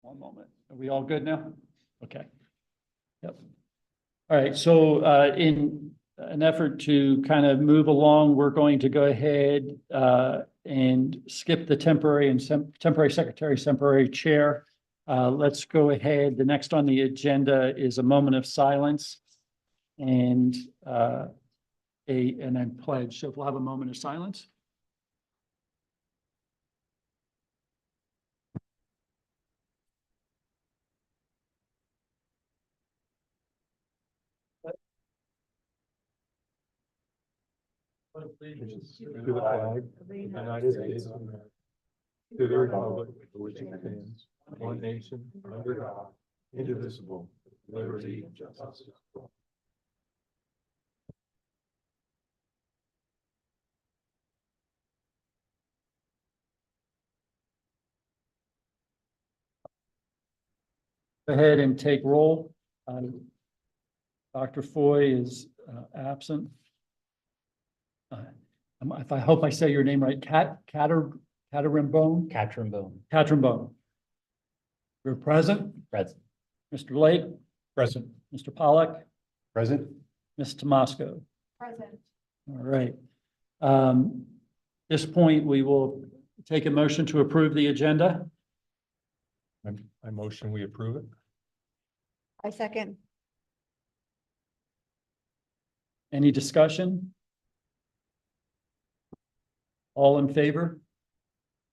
One moment. Are we all good now? Okay. Yep. All right. So in an effort to kind of move along, we're going to go ahead and skip the temporary and temporary secretary, temporary chair. Let's go ahead. The next on the agenda is a moment of silence and then pledge. So if we'll have a moment of silence. To the flag of the United States of America, to the republic for which it stands, one nation, under God, indivisible, with liberty and justice for all. Go ahead and take roll. Dr. Foy is absent. I hope I say your name right, Caterimbone? Caterimbone. You're present? Present. Mr. Lake? Present. Mr. Pollack? Present. Ms. Tomasco? Present. All right. This point, we will take a motion to approve the agenda. I motion we approve it. I second. Any discussion? All in favor?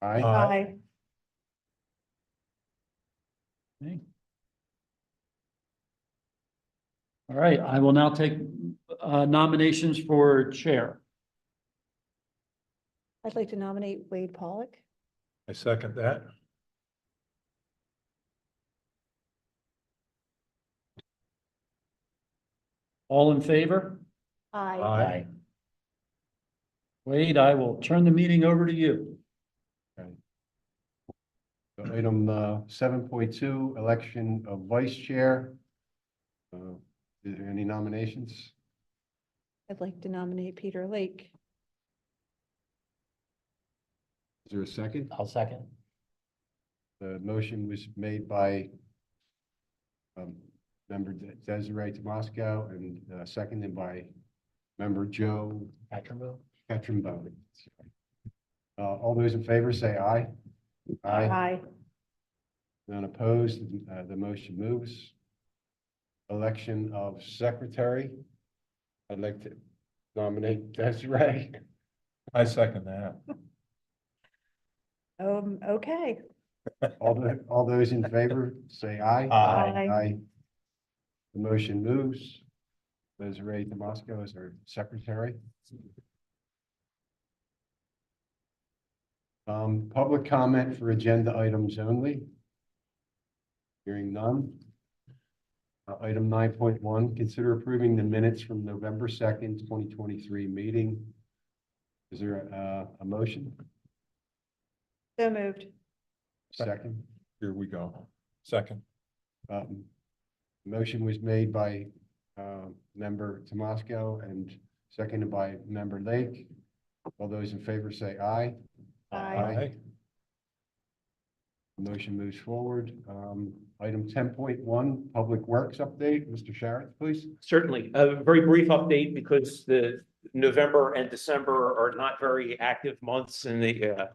Aye. Aye. Okay. All right, I will now take nominations for chair. I'd like to nominate Wade Pollock. I second that. All in favor? Aye. Aye. Wade, I will turn the meeting over to you. Item 7.2, election of vice chair. Is there any nominations? I'd like to nominate Peter Lake. Is there a second? I'll second. The motion was made by member Desiree Tomasco and seconded by member Joe Caterimbone. All those in favor say aye. Aye. None opposed. The motion moves. Election of secretary. I'd like to nominate Desiree. I second that. Okay. All those in favor say aye. Aye. Aye. The motion moves. Desiree Tomasco is our secretary. Public comment for agenda items only. Hearing none. Item 9.1, consider approving the minutes from November 2nd, 2023 meeting. Is there a motion? So moved. Second. Here we go. Second. Motion was made by member Tomasco and seconded by member Lake. All those in favor say aye. Aye. The motion moves forward. Item 10.1, Public Works update. Mr. Sharrett, please. Certainly, a very brief update because the November and December are not very active months in the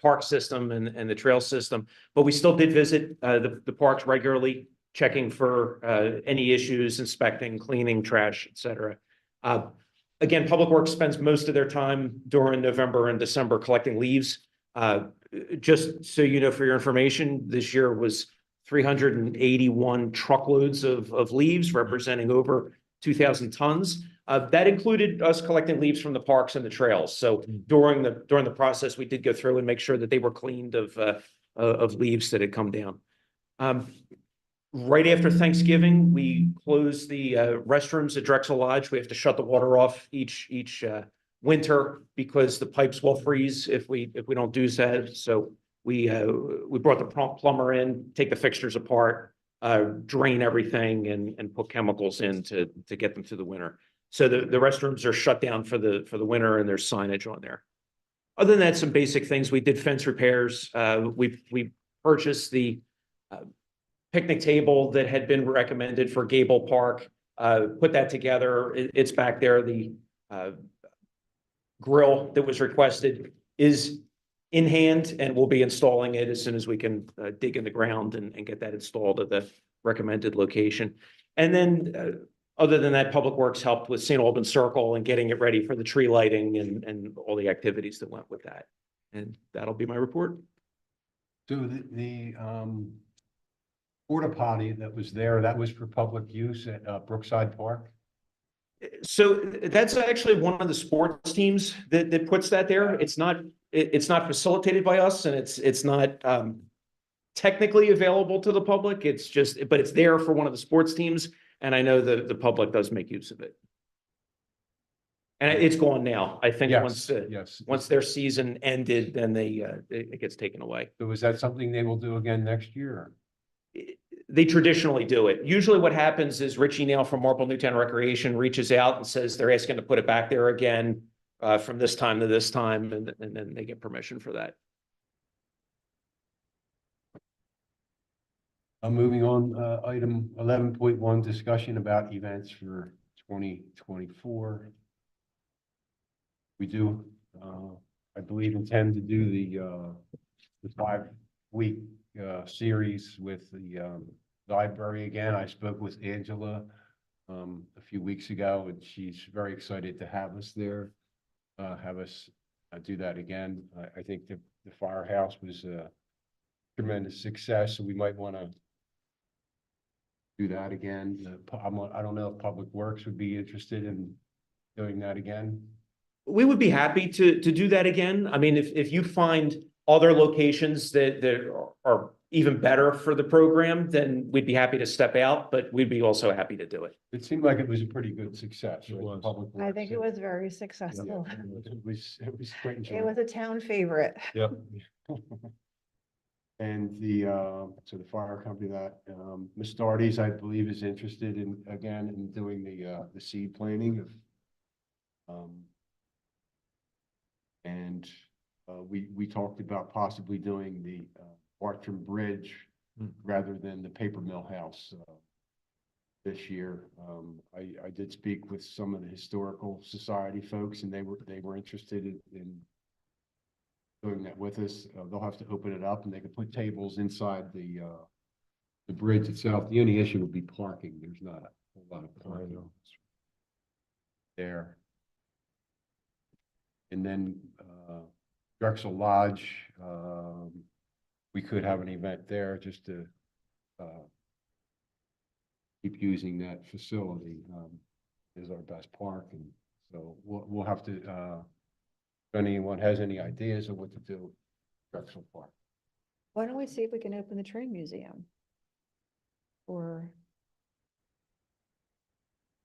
park system and the trail system, but we still did visit the parks regularly, checking for any issues, inspecting, cleaning, trash, etc. Again, Public Works spends most of their time during November and December collecting leaves. Just so you know, for your information, this year was 381 truckloads of leaves, representing over 2,000 tons. That included us collecting leaves from the parks and the trails. So during the process, we did go through and make sure that they were cleaned of leaves that had come down. Right after Thanksgiving, we closed the restrooms at Drexel Lodge. We have to shut the water off each winter because the pipes will freeze if we don't do that. So we brought the plumber in, take the fixtures apart, drain everything, and put chemicals in to get them through the winter. So the restrooms are shut down for the winter, and there's signage on there. Other than that, some basic things. We did fence repairs. We purchased the picnic table that had been recommended for Gable Park, put that together. It's back there. The grill that was requested is in hand, and we'll be installing it as soon as we can dig in the ground and get that installed at the recommended location. And then other than that, Public Works helped with St. Albans Circle and getting it ready for the tree lighting and all the activities that went with that. And that'll be my report. So the porta potty that was there, that was for public use at Brookside Park? So that's actually one of the sports teams that puts that there. It's not facilitated by us, and it's not technically available to the public. It's just, but it's there for one of the sports teams, and I know the public does make use of it. And it's gone now. I think Yes. once their season ended, then it gets taken away. So is that something they will do again next year? They traditionally do it. Usually what happens is Richie Nail from Marple Newtown Recreation reaches out and says they're asking to put it back there again from this time to this time, and then they get permission for that. Moving on, item 11.1, discussion about events for 2024. We do, I believe, intend to do the 5-week series with the library again. I spoke with Angela a few weeks ago, and she's very excited to have us there, have us do that again. I think the firehouse was a tremendous success, so we might want to do that again. I don't know if Public Works would be interested in doing that again. We would be happy to do that again. I mean, if you find other locations that are even better for the program, then we'd be happy to step out, but we'd be also happy to do it. It seemed like it was a pretty good success. It right? was. Public I Works. think it was very successful. Yeah, it was quite It enjoyable. was a town favorite. Yep. And so the fire company that, Ms. Darties, I believe, is interested in doing the seed planting of, and we talked about possibly doing the Bartram Bridge rather than the paper mill house this year. I did speak with some of the historical society folks, and they were interested in doing that with us. They'll have to open it up, and they can put tables inside the bridge itself. The only issue would be parking. There's not a whole lot of parking there. And then Drexel Lodge, we could have an event there just to keep using that facility is our best park, and so we'll have to. If anyone has any ideas of what to do with Drexel Park. Why don't we see if we can open the train museum? Or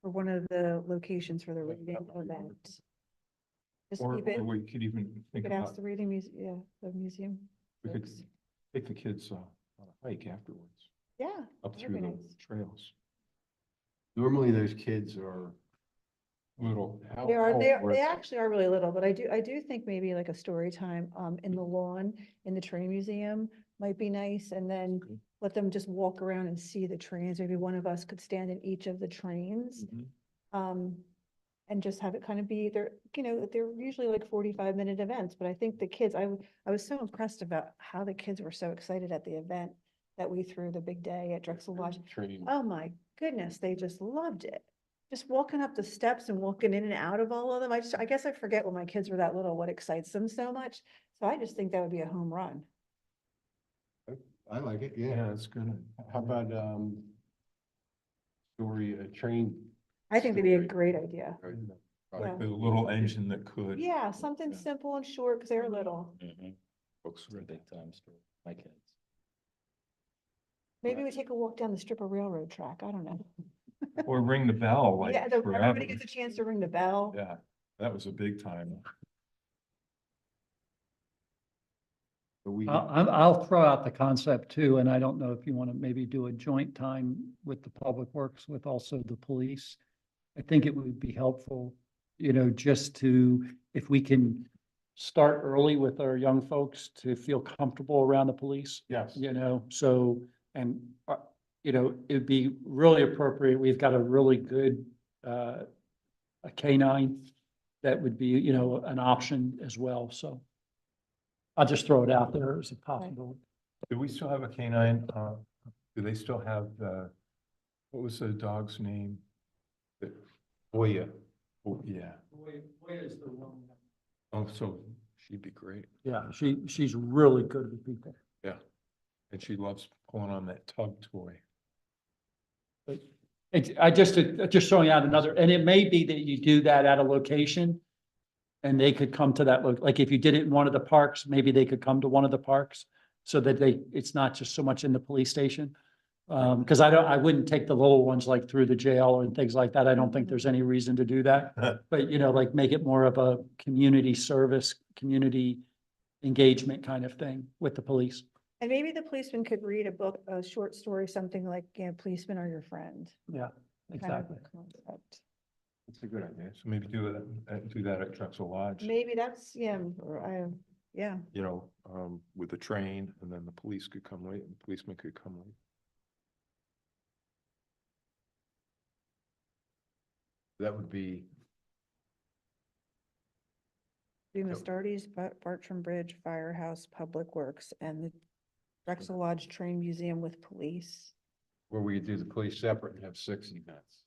one of the locations for the reading event. Just Or keep it, we could even we think could ask about, the reading museum, yeah, the museum. we could folks. take the kids on a hike afterwards, Yeah. up that'd through be the nice. trails. Normally, those kids are Little. They actually are really little, but I do think maybe like a story time, in the lawn, in the train museum might be nice, and then let them just walk around and see the trains. Maybe one of us could stand in each of the trains. And just have it kind of be, they're usually like 45-minute events, but I think the kids, I was so impressed about how the kids were so excited at the event that we threw the big day at Drexel Lodge. train. Oh my goodness, they just loved it. Just walking up the steps and walking in and out of all of them. I guess I forget when my kids were that little, what excites them so much. So I just think that would be a home run. I like it, yeah. Yeah, it's good. How about a train? I think that'd be a great idea. Like the little engine that could. Yeah, something Yeah. simple and short because they're little. Books were a big time story, my kids. Maybe we take a walk down the strip of railroad track. I don't know. Or ring the bell like Yeah, forever. everybody gets a chance to ring the bell. Yeah, that was a big time. I'll throw out the concept too, and I don't know if you want to maybe do a joint time with the Public Works with also the police. I think it would be helpful, just to, if we can start early with our young folks to feel comfortable around the police, Yes. so And, you know, it'd be really appropriate. We've got a really good, a canine that would be, you know, an option as well. So I'll just throw it out there as a possibility. Do we still have a canine? Do they still have what was the dog's name? Oya. Oh, yeah. Is the one. Oh, so she'd be great. Yeah, she's really good with people. Yeah. And she loves pulling on that tug toy. But I just throwing out another, and it may be that you do that at a location. And they could come to that, like if you did it in one of the parks, maybe they could come to one of the parks. So that it's not just so much in the police station. Because I wouldn't take the little ones like through the jail and things like that. I don't think there's any reason to do that. But, you know, like make it more of a community service, community engagement kind of thing with the police. And maybe the policeman could read a book, a short story, something like, you know, policemen are your friend. Yeah, kind of exactly. concept. That's a good idea. So maybe do that at Drexel Lodge, Maybe that's, yeah, yeah. you know, with the train, and then the police could come late, and the policeman could come late. That would be, Doing the Yep. Stardies, Bartram Bridge, Firehouse, Public Works, and the Drexel Lodge Train Museum with police. Where we could do the police separate and have 6 events.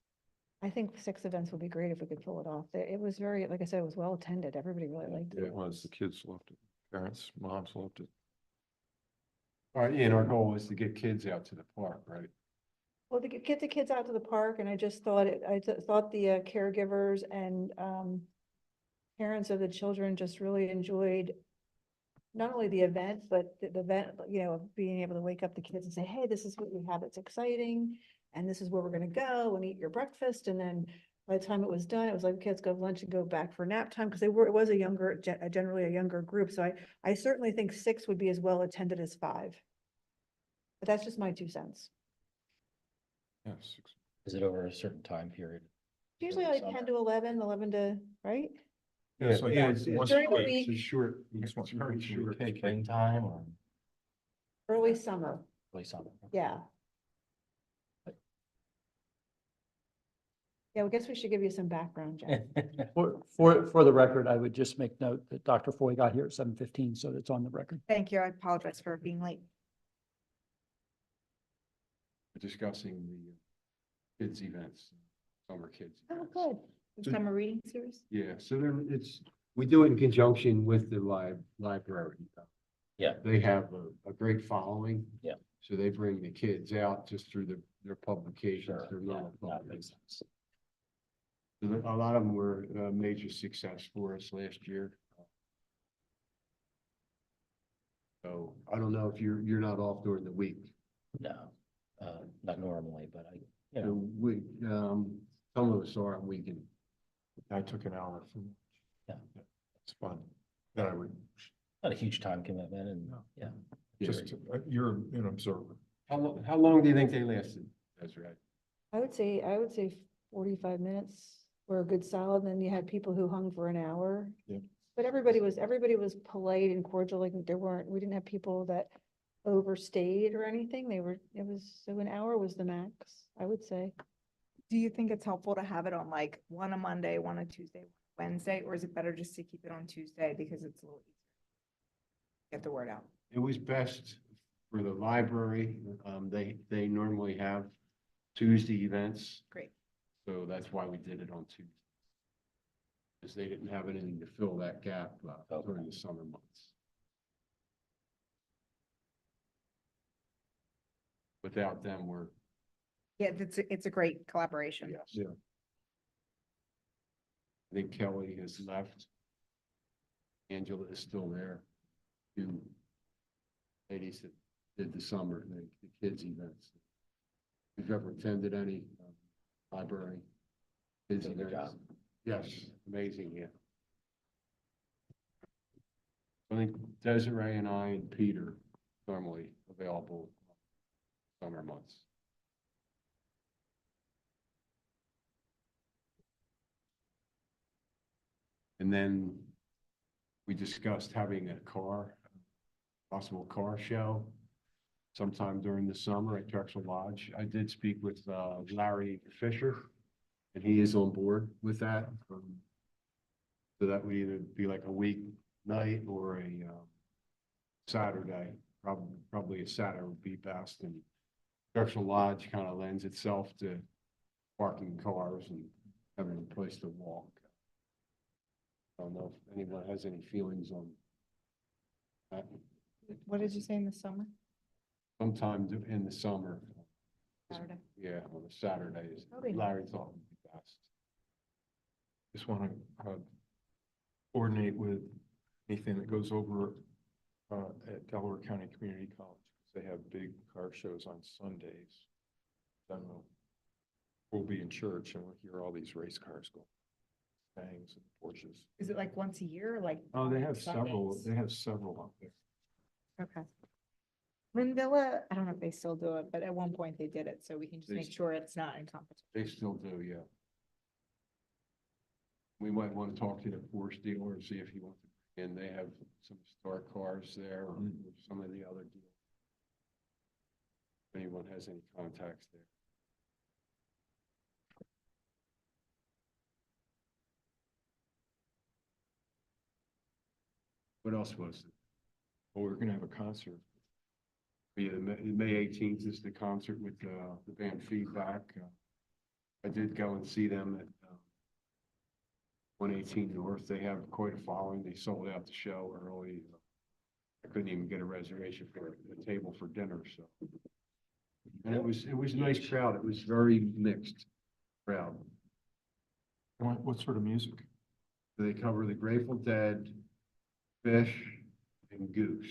I think 6 events would be great if we could pull it off. It was very, like I said, it was well attended. Everybody really liked it. it was, the kids loved it, parents, moms loved it. All right, and our goal is to get kids out to the park, right? Well, to get the kids out to the park, and I just thought thought the caregivers and parents of the children just really enjoyed not only the event, but the event, you know, of being able to wake up the kids and say, hey, this is what we have that's exciting, and this is where we're gonna go and eat your breakfast. And then by the time it was done, it was like, kids go have lunch and go back for nap time, because it was generally a younger group. So I certainly think 6 would be as well attended as 5. But that's just my 2 cents. Yes. Is it over a certain time period? Usually Early like summer. 10 to 11 to, right? Yeah, so yeah, it's once during a the week. week. It's a short. It's it's very very short. short. Springtime or Early summer, early summer? yeah. Yeah, I guess we should give you some background, Jack. For the record, I would just make note that Dr. Foy got here at 7:15, so it's on the record. Thank you. I apologize for being late. We're discussing the kids' events, summer kids. Oh, events. good. So- Summer reading series? Yeah, so we do it in conjunction with the library. Yeah. They have a great following. Yeah. So they bring the kids out just through their publications, Sure, their yeah, normal that makes publications. sense. So a lot of them were a major success for us last year. So I don't know if you're not off during the week. No, not normally, but you So know, we, some of us are on weekend. I took an hour from. Yeah. It's fun. Then I would, not a huge time commitment and, No. yeah. just, you're an observer. How long do you think they lasted? That's right. I would say 45 minutes were a good solid, and then you had people who hung for an hour. Yep. But everybody was polite and cordial, like we didn't have people that overstayed or anything. So an hour was the max, I would say. Do you think it's helpful to have it on like one a Monday, one a Tuesday, Wednesday, or is it better just to keep it on Tuesday because it's a little easier? Get the word out. It was best for the library. They normally have Tuesday events, Great. so that's why we did it on Tuesday. Because they didn't have anything to fill that gap during the summer months. Without them, we're, Yeah, it's a great collaboration. yes. Yeah. I think Kelly has left. Angela is still there. 2 ladies that did the summer, the kids events. If you've ever attended any library kids Did a good events? job. Yes, amazing, yeah. I think Desiree and I and Peter normally available summer months. And then we discussed having a possible car show. sometime during the summer at Drexel Lodge. I did speak with Larry Fisher, and he is on board with that. So that would either be like a weeknight or a Saturday. Probably a Saturday would be best. And Drexel Lodge kind of lends itself to parking cars and having a place to walk. I don't know if anyone has any feelings on that. What did you say in the summer? Sometime in the summer. Saturday? Yeah, on the Saturdays. Okay. Larry thought would be best. Just want to coordinate with anything that goes over at Delaware County Community College. They have big car shows on Sundays. Then we'll be in church and we'll hear all these race cars go. Bangs and Porsches. Is it like once a year or like? Oh, they on have several, Sundays? they have several out there. Okay. Windvilla, I don't know if they still do it, but at one point they did it, so we can just They make s- sure it's not in competition. They still do, yeah. We might want to talk to the Porsche dealer and see if he wants to bring in. They have some historic cars there or some of the other dealers. If anyone has any contacts there. What else was it? Well, we're gonna have a concert. Yeah, May 18th is the concert with the band Feedback. I did go and see them at 118 North. They have quite a following. They sold out the show early. I couldn't even get a reservation for a table for dinner, so. And it was a nice crowd. It was very mixed crowd. What sort of music? They cover the Grateful Dead, Fish, and Goose.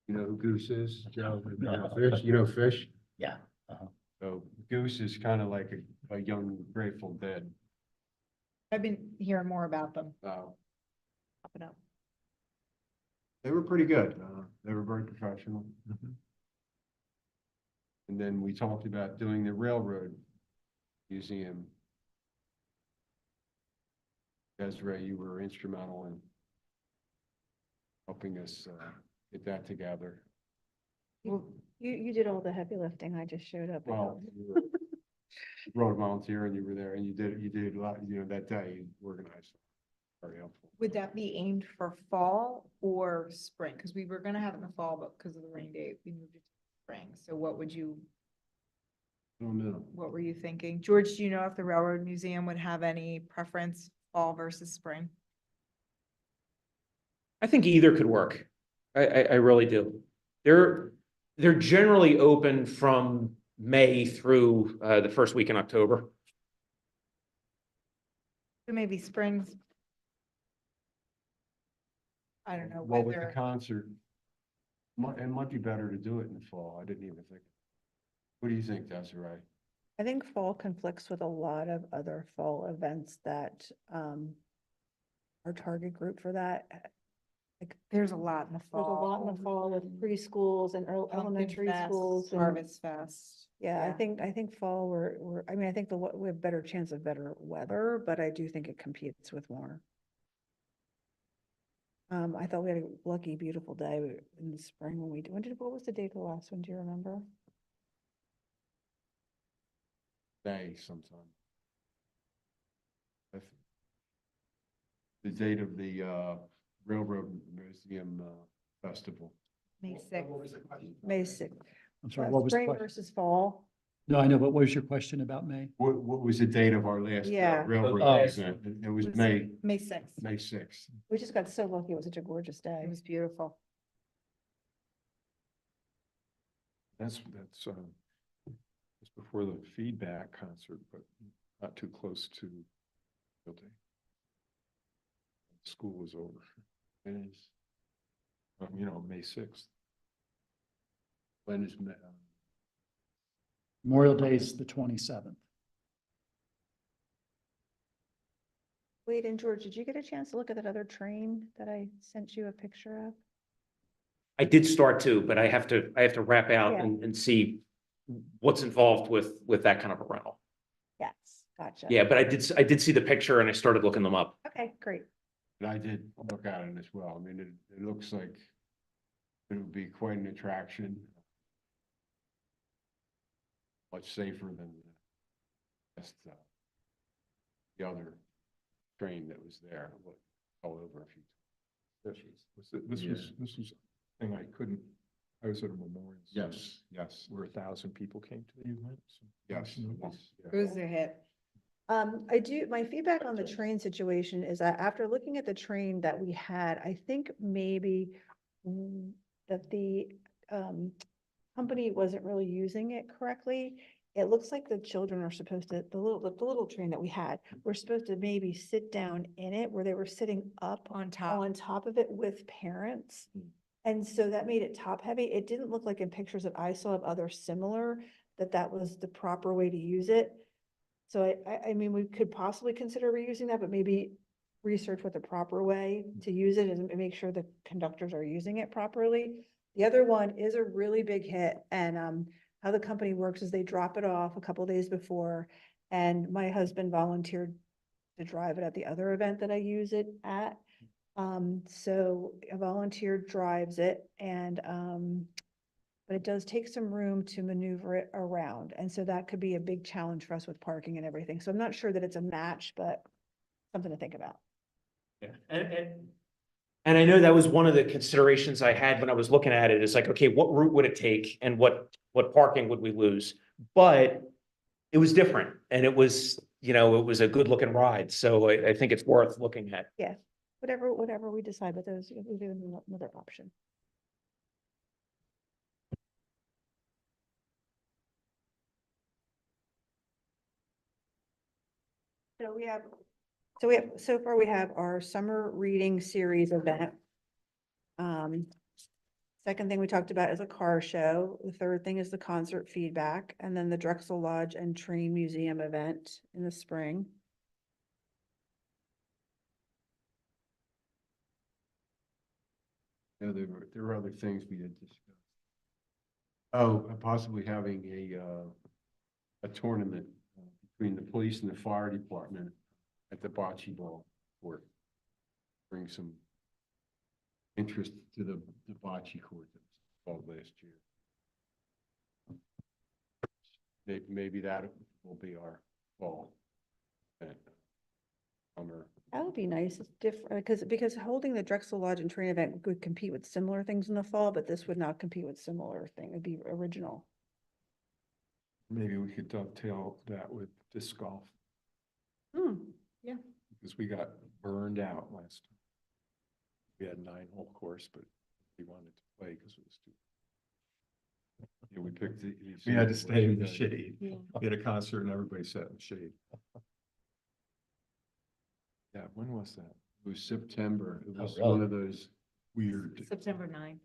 You know who Goose is, Joe? You know Fish? You know Fish? Yeah. Uh-huh. So Goose is kind of like a young Grateful Dead. I've been hearing more about them popping up. They were pretty good. They were very professional. And then we talked about doing the Railroad Museum. Desiree, you were instrumental in helping us get that together. You did all the heavy lifting. I just showed up. and Well, helped. you wrote a volunteer and you were there and you did a lot, that day you organized. Very helpful. Would that be aimed for fall or spring? Because we were gonna have it in the fall, but because of the rain date, we moved it to spring. So what would you, I don't know. what were you thinking? George, do you know if the Railroad Museum would have any preference, fall versus spring? I think either could work. I really do. They're generally open from May through the first week in October. So maybe springs. I don't know Well, with the whether, concert, it might be better to do it in the fall. I didn't even think. What do you think, Desiree? I think fall conflicts with a lot of other fall events that our target group for that. Like, there's a lot in the there's a fall. lot in the fall with preschools and Pumpkin elementary Fest, schools. and- Harvest Fest. Yeah, I think fall, I mean, I think we have better chance of better weather, but I do think it competes with more. I thought we had a lucky, beautiful day in the spring what was the date of the last one? Do you remember? May sometime. The date of the Railroad Museum Festival. May 6th. May 6th. I'm sorry, what was the Spring question? versus fall. No, I know, but what was your question about May? What was the date of our last Yeah. railroad Oh. event? It was May May 6th. 6th. We just got so lucky. It was such a gorgeous It day. was beautiful. That's just before the feedback concert, but not too close to field day. School is over. It is. May 6th. When is Memorial Day is the 27th. Wait, and George, did you get a chance to look at that other train that I sent you a picture of? I did start to, but I have to wrap out Yeah. and see what's involved with that kind of a rental. Yes, gotcha. Yeah, but I did see the picture and I started looking them up. Okay, great. And I did look at it as well. I mean, it looks like It would be quite an attraction. Much safer than just the other train that was there, but all over a few. This was a thing I couldn't, I was at a memorial. service Yes, Where 1,000 people came to the event. so- yes. it was, yeah. Who's the hit? my feedback on the train situation is that after looking at the train that we had, I think maybe that the, company wasn't really using it correctly. It looks like the children are supposed to, the little train that we had, were supposed to maybe sit down in it where they were sitting up On top. on top of it with parents. And so that made it top heavy. It didn't look like in pictures that I saw of others similar, that was the proper way to use it. So I mean, we could possibly consider reusing that, but maybe research what the proper way to use it is and make sure the conductors are using it properly. The other one is a really big hit, and how the company works is they drop it off a couple days before, and my husband volunteered to drive it at the other event that I use it at. So a volunteer drives it, and but it does take some room to maneuver it around, and so that could be a big challenge for us with parking and everything. So I'm not sure that it's a match, but something to think about. Yeah, and I know that was one of the considerations I had when I was looking at it, is like, okay, what route would it take and what parking would we lose? But it was different, and it was, it was a good looking ride, so I think it's worth looking at. Whatever we decide, but those, we'll do another option. So far we have our summer reading series event. Second thing we talked about is a car show. The third thing is the concert feedback, and then the Drexel Lodge and Train Museum event in the spring. Yeah, there were other things we did discuss. Oh, and possibly having a tournament between the police and the fire department at the bocce ball court. Bring some interest to the bocce court that was called last year. Maybe that will be our fall event. Summer. That would be nice. It's different because holding the Drexel Lodge and Train event would compete with similar things in the fall, but this would not compete with similar thing. It'd be original. Maybe we could dovetail that with disc golf, Yeah. because we got burned out last time. We had a 9-hole course, but we wanted to play because it was too. Yeah, we picked the. We had to stay in the shade. Yeah. We had a concert and everybody sat in the shade. Yeah, when was that? It was September. It was really? one of those Weird. September 9th.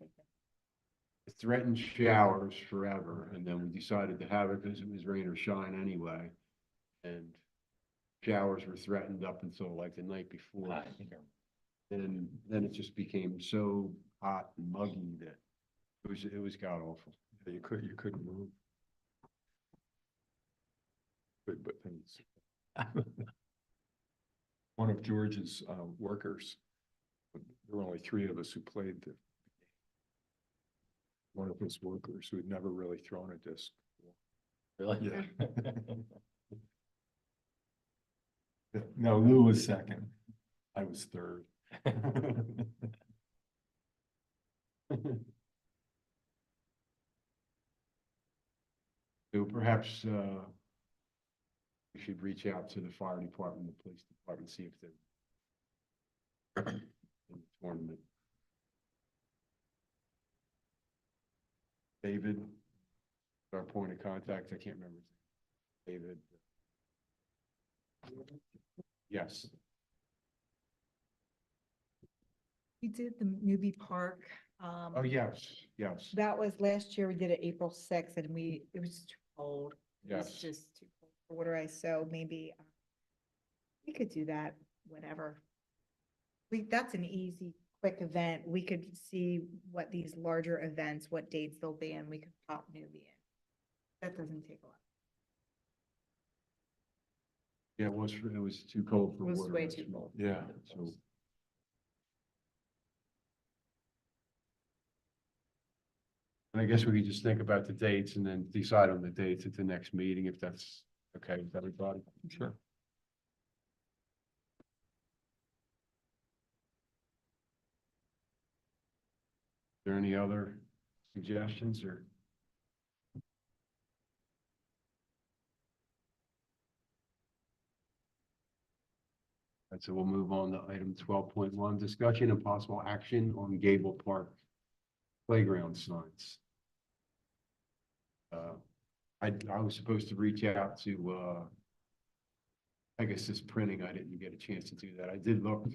threatened showers forever, and then we decided to have it because it was rain or shine anyway. And showers were threatened up until like the night before. I think And then it just became so hot and muggy that it was god awful. Yeah, you couldn't move. But things. One of George's workers, there were only 3 of us who played the. One of his workers who had never really thrown a disc. Really? Yeah. No, Lou was second. I was third. So perhaps we should reach out to the fire department, the police department, see if they're in the tournament. David, our point of contact, I can't remember his name. David. Yes. We did the Newbie Park. Oh, yes, yes, That was last year. We did it April 6th and it was too cold. It was yes. just too cold for water ice. So maybe we could do that whenever. That's an easy, quick event. We could see what these larger events, what dates they'll be in. We could pop Newbie in. That doesn't take a lot. Yeah, it was too cold for It was water. way ice. too cold. Yeah. So And I guess we could just think about the dates and then decide on the dates at the next meeting, if that's okay with everybody. Sure. Are there any other suggestions or? And so we'll move on to item 12.1, discussion and possible action on Gable Park Playground signs. I was supposed to reach out to, I guess this printing, I didn't get a chance to do that. I did look.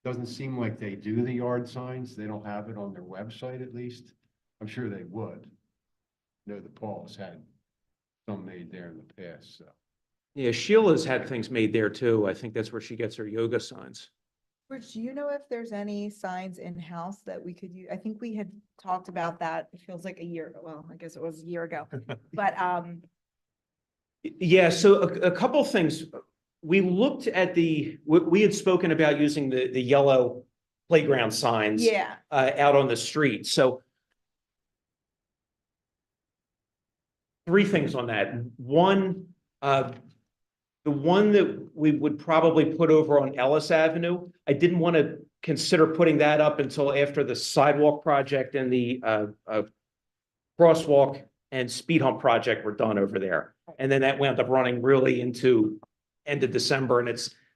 Doesn't seem like they do the yard signs. They don't have it on their website, at least. I'm sure they would. I know the Paul's had some made there in the past, so. Yeah, Sheila's had things made there too. I think that's where she gets her yoga signs. Rich, do you know if there's any signs in-house that we could use? I think we had talked about that. It feels like a year, well, I guess it was a year ago. But, Yeah, so a couple things. We looked at we had spoken about using the yellow playground signs yeah, out on the street. So three things on that. One, the one that we would probably put over on Ellis Avenue, I didn't want to consider putting that up until after the sidewalk project and the crosswalk and speed hump project were done over there. And then that wound up running really into end of December, and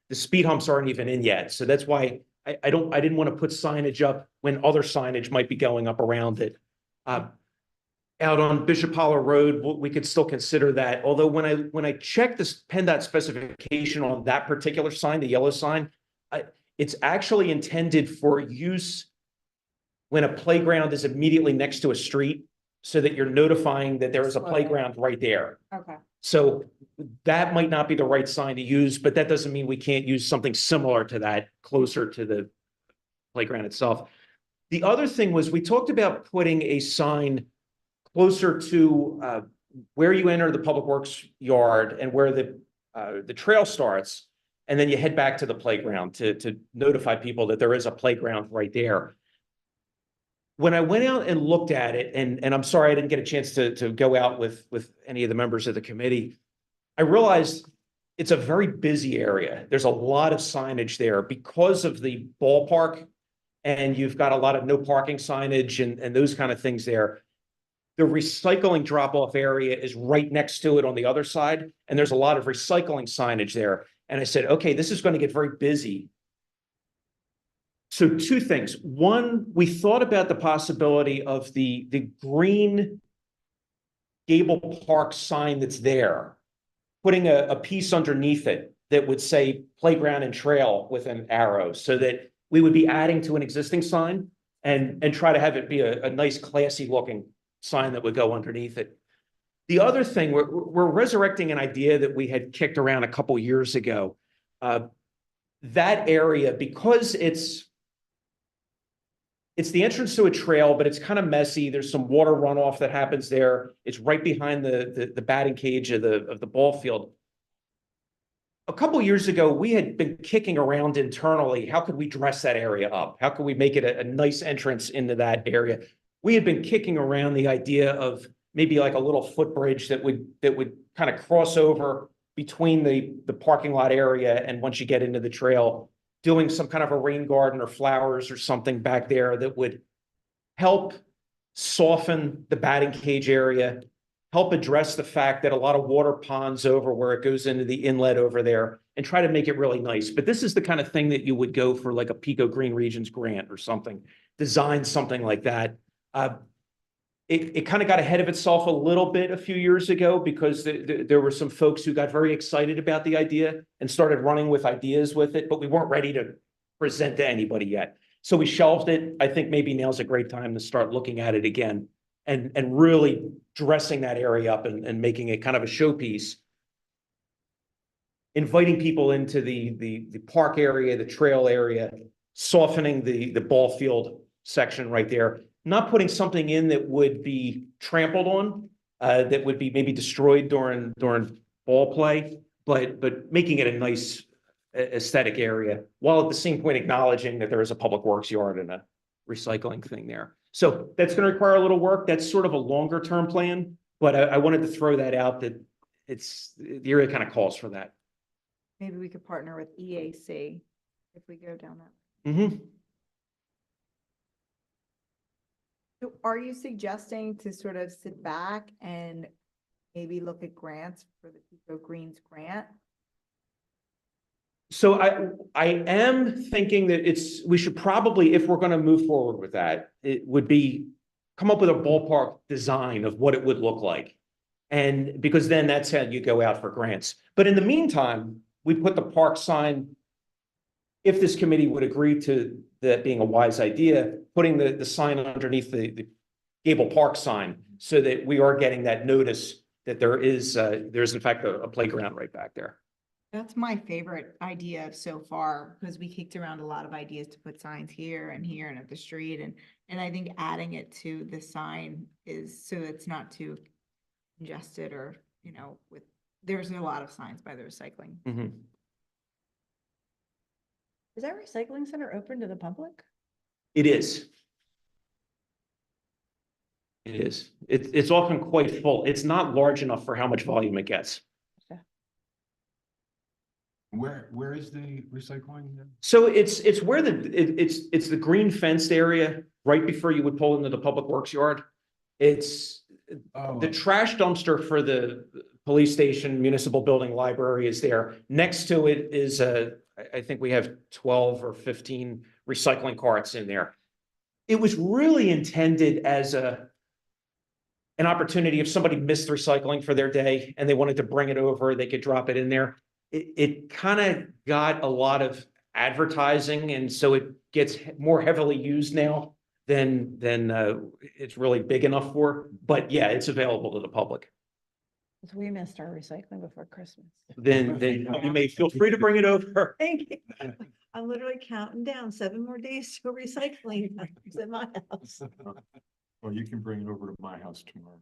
the speed humps aren't even in yet. So that's why I didn't want to put signage up when other signage might be going up around it. Out on Bishop Hollow Road, we could still consider that. Although when I checked this PennDOT specification on that particular sign, the yellow sign, it's actually intended for use when a playground is immediately next to a street, so that you're notifying that there is a playground right there. okay. So that might not be the right sign to use, but that doesn't mean we can't use something similar to that closer to the playground itself. The other thing was we talked about putting a sign closer to where you enter the public works yard and where the trail starts, and then you head back to the playground to notify people that there is a playground right there. When I went out and looked at it, and I'm sorry I didn't get a chance to go out with any of the members of the committee, I realized it's a very busy area. There's a lot of signage there because of the ballpark, and you've got a lot of no parking signage and those kind of things there. The recycling drop-off area is right next to it on the other side, and there's a lot of recycling signage there. And I said, okay, this is going to get very busy. So two things. One, we thought about the possibility of the green Gable Park sign that's there, putting a piece underneath it that would say playground and trail with an arrow, so that we would be adding to an existing sign and try to have it be a nice, classy looking sign that would go underneath it. The other thing, we're resurrecting an idea that we had kicked around a couple years ago. That area, because it's the entrance to a trail, but it's kind of messy. There's some water runoff that happens there. It's right behind the batting cage of the ball field. A couple years ago, we had been kicking around internally. How could we dress that area up? How could we make it a nice entrance into that area? We had been kicking around the idea of maybe like a little footbridge that would kind of cross over between the parking lot area and once you get into the trail, doing some kind of a rain garden or flowers or something back there that would help soften the batting cage area, help address the fact that a lot of water ponds over where it goes into the inlet over there, and try to make it really nice. But this is the kind of thing that you would go for like a Pico Green Regions grant or something, design something like that. It kind of got ahead of itself a little bit a few years ago because there were some folks who got very excited about the idea and started running with ideas with it, but we weren't ready to present to anybody yet. So we shelved it. I think maybe now's a great time to start looking at it again and really dressing that area up and making it kind of a showpiece. Inviting people into the park area, the trail area, softening the ball field section right there. Not putting something in that would be trampled on, that would be maybe destroyed during ball play, but making it a nice aesthetic area, while at the same point acknowledging that there is a public works yard and a recycling thing there. So that's going to require a little work. That's sort of a longer term plan, but I wanted to throw that out that the area kind of calls for that. Maybe we could partner with EAC if we go down that. Mhm. So are you suggesting to sort of sit back and maybe look at grants for the Eco Greens grant? So I am thinking that we should probably, if we're going to move forward with that, it would be come up with a ballpark design of what it would look like. And because then that's how you go out for grants. But in the meantime, we put the park sign, if this committee would agree to that being a wise idea, putting the sign underneath the Gable Park sign so that we are getting that notice that there's in fact a playground right back there. That's my favorite idea so far, because we kicked around a lot of ideas to put signs here and at the street, and I think adding it to the sign is so it's not too congested or, there's a lot of signs by the recycling. Mhm. Is that recycling center open to the public? It is. It is. It's often quite full. It's not large enough for how much volume it gets. Where is the recycling then? So it's where it's the green fenced area right before you would pull into the public works yard. It's Oh, the trash dumpster for the police station, municipal building, library is there. Next to it is I think we have 12 or 15 recycling carts in there. It was really intended as an opportunity if somebody missed recycling for their day and they wanted to bring it over, they could drop it in there. It kind of got a lot of advertising, and so it gets more heavily used now than it's really big enough for. But yeah, it's available to the public. Because we missed our recycling before Christmas. Then you may feel free to bring it over. Thank you. I'm literally counting down 7 more days to recycling at my house. Well, you can bring it over to my house tomorrow.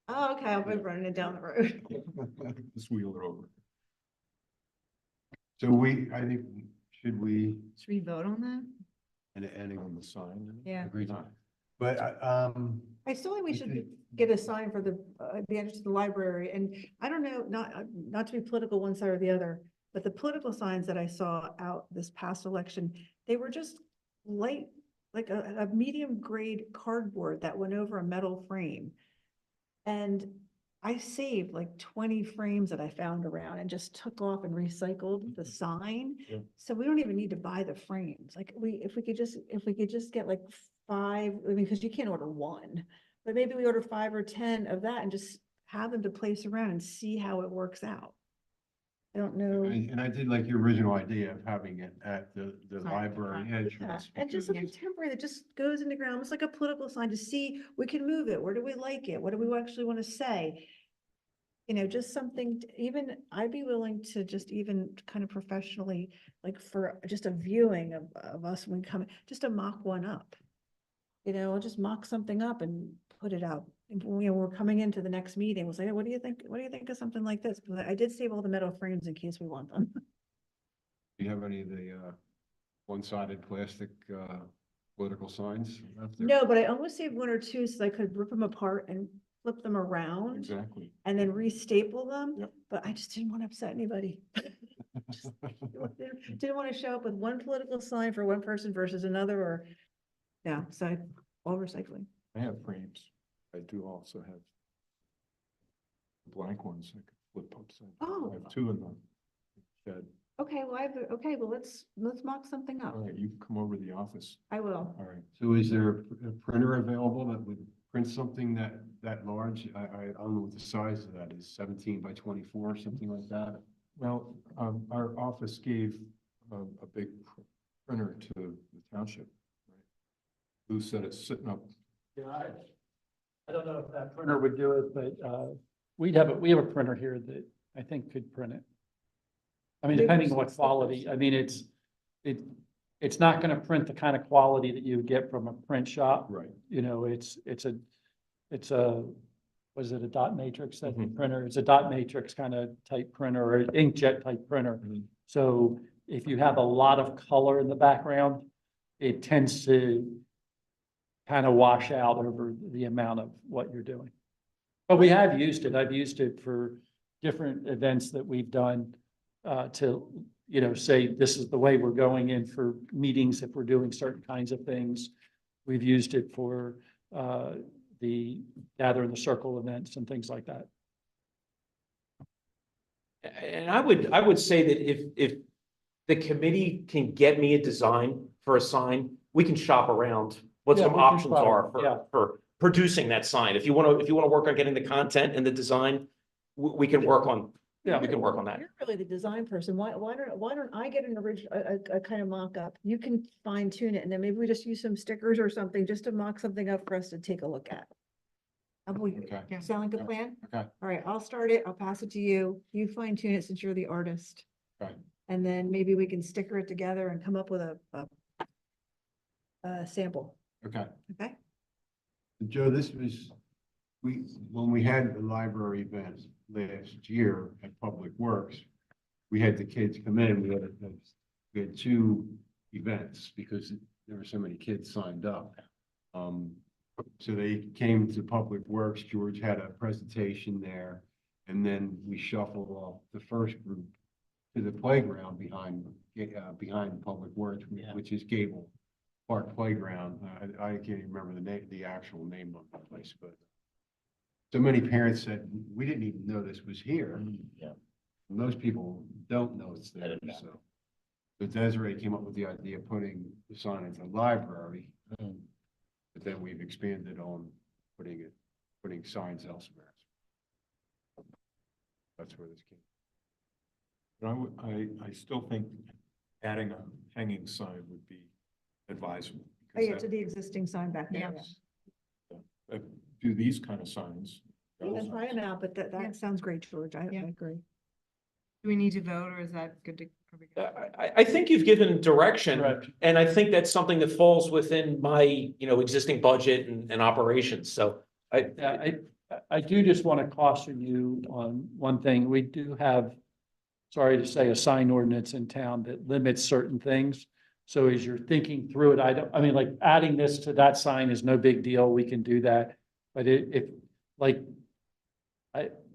Oh, okay, I'll be running it down the road. Just wheel it over. So I think, should we, Should we vote on that? and On the sign. Yeah. agree to, but, I still think we should get a sign for the entrance to the library, and I don't know, not to be political one side or the other, but the political signs that I saw out this past election, they were just light, like a medium grade cardboard that went over a metal frame. And I saved like 20 frames that I found around and just took off and recycled the sign. Yeah. So we don't even need to buy the frames. Like if we could just get like 5, I mean, because you can't order 1, but maybe we order 5 or 10 of that and just have them to place around and see how it works out. I don't know. and I did like your original idea of having it at the library Yeah, entrance. and just something temporary that just goes in the ground, almost like a political sign to see, we can move it. Where do we like it? What do we actually want to say? Just something, even I'd be willing to just even kind of professionally, like for just a viewing of us when we come, just to mock one up. I'll just mock something up and put it out. And, we're coming into the next meeting. We'll say, hey, what do you think? What do you think of something like this? But I did save all the metal frames in case we want them. Do you have any of the one-sided plastic political signs out there? No, but I almost saved 1 or 2 so I could rip them apart and flip them around Exactly. and then re-staple them. Yep. But I just didn't want to upset anybody. Didn't want to show up with one political sign for one person versus another, so all recycling. I have frames. I do also have blank ones I could flip upside. Oh. I have 2 in the shed. Okay, well, let's mock something up. All right, you come over to the office. I will. All right. So is there a printer available that would print something that large? I don't know what the size of that is, 17 by 24, something like that. Well, our office gave a big printer to the township. Right? Lou said it's sitting up. Yeah, I don't know if that printer would do it, but we have a printer here that I think could print it. I mean, depending on what quality, I mean, it's not gonna print the kind of quality that you would get from a print shop. Right. It's a, was it a dot matrix that Mhm. printer? It's a dot matrix kind of type printer or an inkjet type printer. Mhm. So if you have a lot of color in the background, it tends to kind of wash out over the amount of what you're doing. But we have used it. I've used it for different events that we've done to, you know, say this is the way we're going in for meetings if we're doing certain kinds of things. We've used it for the gather in the circle events and things like that. And I would say that if the committee can get me a design for a sign, we can shop around what Yeah, some we can options try, are yeah. for producing that sign. If you want to work on getting the content and the design, we can work on, Yeah. we can work on that. You're really the design person. Why don't I get an original, a kind of mock-up? You can fine tune it and then maybe we just use some stickers or something just to mock something up for us to take a look at. Okay. Sound like a plan? Okay. All right, I'll start it. I'll pass it to you. You fine tune it since you're the artist. Okay. And then maybe we can sticker it together and come up with a sample, Okay. okay? Joe, this was, when we had the library event last year at Public Works, we had the kids come in, we had two events because there were so many kids signed up. So they came to Public Works, George had a presentation there, and then we shuffled off the first group to the playground behind Public Works, Yeah. which is Gable Park Playground. I can't even remember the name, the actual name of the place, but so many parents said, we didn't even know this was here. Yeah. Most people don't know it's I there, didn't know. so Desiree came up with the idea of putting the sign at the library, Mm. but then we've expanded on putting signs elsewhere. That's where this came. But I still think adding a hanging sign would be advisable. Oh, because yeah, that- to the existing sign back there. Yes. Do these kind of signs. Yeah, and try them out, but Yeah. that sounds great, George. I Yeah. agree. Do we need to vote or is that good to? are we good? I think you've given direction, Correct. and I think that's something that falls within my, existing budget and operations, so Yeah, I do just want to caution you on one thing. We do have, sorry to say, a sign ordinance in town that limits certain things. So as you're thinking through it, I mean, like adding this to that sign is no big deal. We can do that. But if like,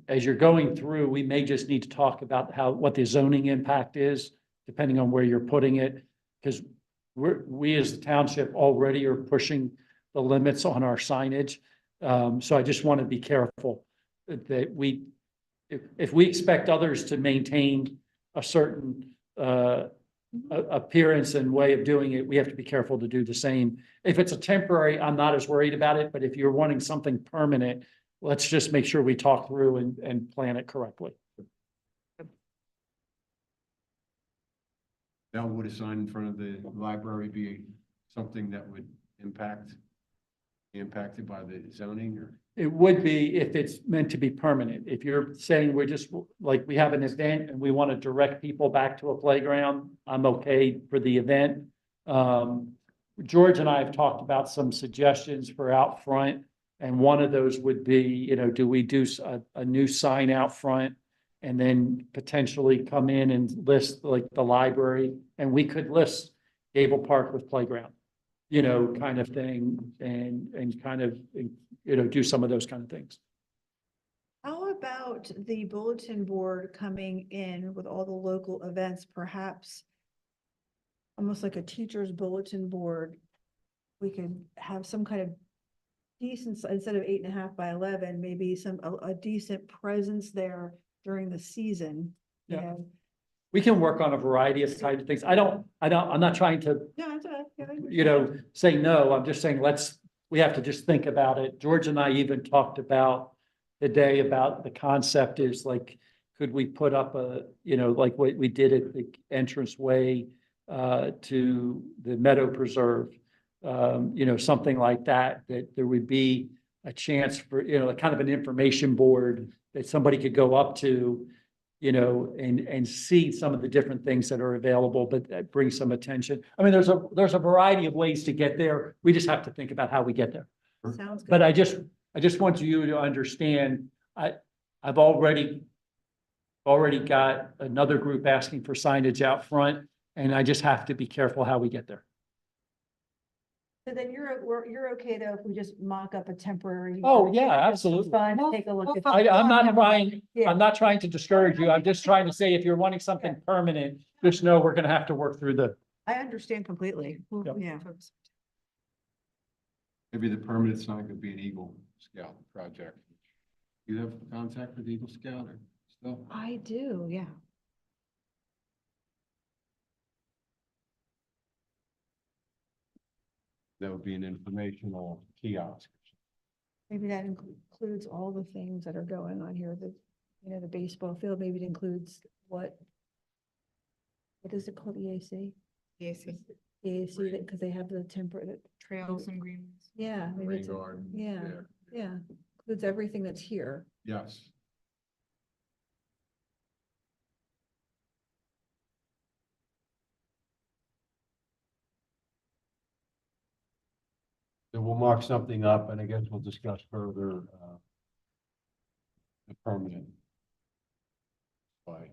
as you're going through, we may just need to talk about what the zoning impact is, depending on where you're putting it. Because we as the township already are pushing the limits on our signage. So I just want to be careful that if we expect others to maintain a certain appearance and way of doing it, we have to be careful to do the same. If it's a temporary, I'm not as worried about it, but if you're wanting something permanent, let's just make sure we talk through and plan it correctly. Now, would a sign in front of the library be something that would be impacted by the zoning or? It would be if it's meant to be permanent. If you're saying we're just, like, we have an event and we want to direct people back to a playground, I'm okay for the event. George and I have talked about some suggestions for out front. And one of those would be, do we do a new sign out front? And then potentially come in and list like the library, and we could list Gable Park with playground, kind of thing, and kind of, do some of those kind of things. How about the bulletin board coming in with all the local events, perhaps almost like a teacher's bulletin board? We could have some kind of decent, instead of 8.5 by 11, maybe a decent presence there during the season. you Yeah. know. We can work on a variety of types of things. I'm not trying to, No, it's okay. say no. I'm just saying, we have to just think about it. George and I even talked about today about the concept is like, could we put up like what we did at the entranceway to the Meadow Preserve, something like that there would be a chance for, kind of an information board that somebody could go up to, and see some of the different things that are available, but that brings some attention. I mean, there's a variety of ways to get there. We just have to think about how we get there. Sounds good. But I just want you to understand, I've already got another group asking for signage out front, and I just have to be careful how we get there. So then you're okay though, if we just mock up a temporary. Oh, yeah, just for absolutely. Fun, take a look at. I'm not trying, Yeah. I'm not trying to discourage you. I'm just trying to say if you're wanting something permanent, just know we're gonna have to work through the, I understand completely. Well, Yep. Yeah. Maybe the permanent sign could be an Eagle Scout project. You have contact with Eagle Scout or still? I do, yeah. That would be an informational kiosk. Maybe that includes all the things that are going on here, the baseball field, maybe it includes what is it called, EAC? Yes, EAC, because they have the temporary, trails and greens. yeah, maybe Rain it's, garden. yeah, includes everything that's here. Yes. So we'll mark something up and I guess we'll discuss further, the permanent. Why,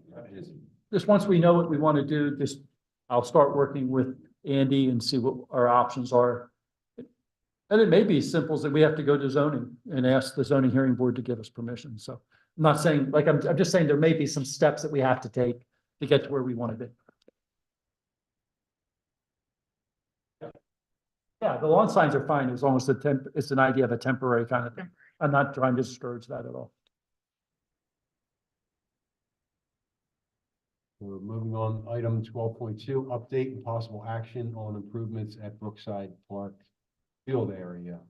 just once we know what we want to do, just, I'll start working with Andy and see what our options are. And it may be as simple as that we have to go to zoning and ask the zoning hearing board to give us permission. So I'm not saying, like, I'm just saying there may be some steps that we have to take to get to where we want to be. Yeah, the lawn signs are fine. It's almost it's an idea of a temporary kind of thing. I'm not trying to discourage that at all. We're moving on, item 12.2, update and possible action on improvements at Brookside Park field area.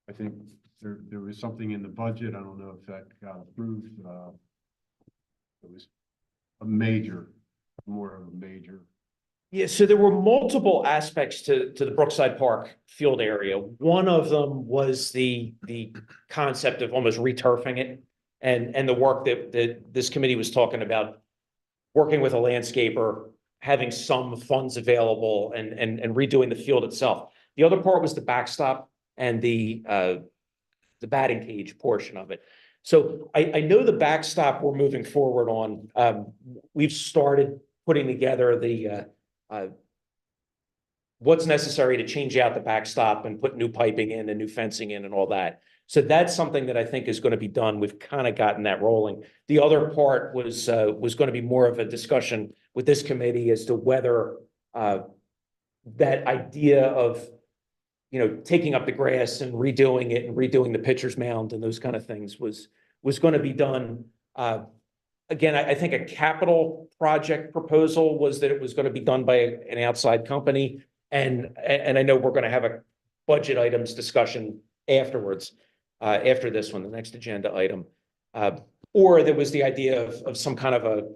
I think there was something in the budget. I don't know if that got approved. It was more of a major. Yeah, so there were multiple aspects to the Brookside Park field area. One of them was the concept of almost returfing it and the work that this committee was talking about, working with a landscaper, having some funds available and redoing the field itself. The other part was the backstop and the batting cage portion of it. So I know the backstop we're moving forward on. We've started putting together the what's necessary to change out the backstop and put new piping in and new fencing in and all that. So that's something that I think is going to be done. We've kind of gotten that rolling. The other part was going to be more of a discussion with this committee as to whether that idea of, taking up the grass and redoing it and redoing the pitcher's mound and those kind of things was going to be done. Again, I think a capital project proposal was that it was going to be done by an outside company. And I know we're going to have a budget items discussion afterwards, after this one, the next agenda item. Or there was the idea of some kind of a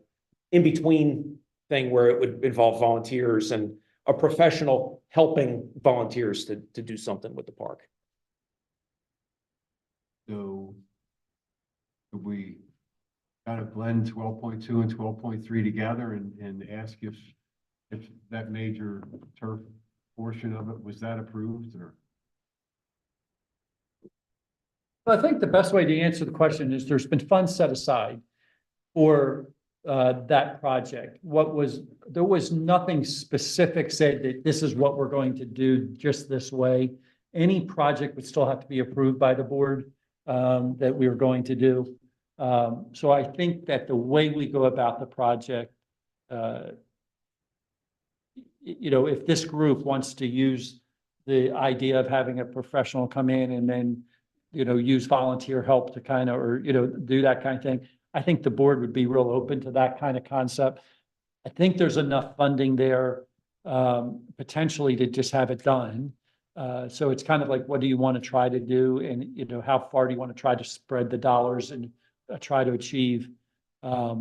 in-between thing where it would involve volunteers and a professional helping volunteers to do something with the park. So could we kind of blend 12.2 and 12.3 together and ask if that major turf portion of it, was that approved or? Well, I think the best way to answer the question is there's been funds set aside for that project. There was nothing specific said that this is what we're going to do just this way. Any project would still have to be approved by the board that we were going to do. So I think that the way we go about the project, if this group wants to use the idea of having a professional come in and then, use volunteer help to kind of, or, do that kind of thing, I think the board would be real open to that kind of concept. I think there's enough funding there, potentially to just have it done. So it's kind of like, what do you want to try to do? And, how far do you want to try to spread the dollars and try to achieve, what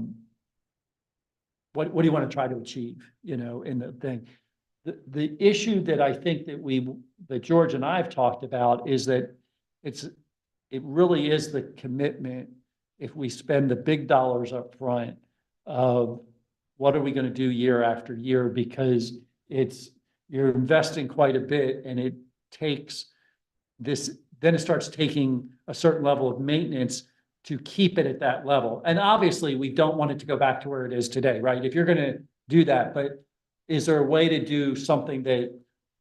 do you want to try to achieve, in the thing? The issue that I think that George and I have talked about is that it really is the commitment, if we spend the big dollars up front, of what are we going to do year after year, because you're investing quite a bit and it takes this, then it starts taking a certain level of maintenance to keep it at that level. And obviously we don't want it to go back to where it is today, right? If you're going to do that, but is there a way to do something that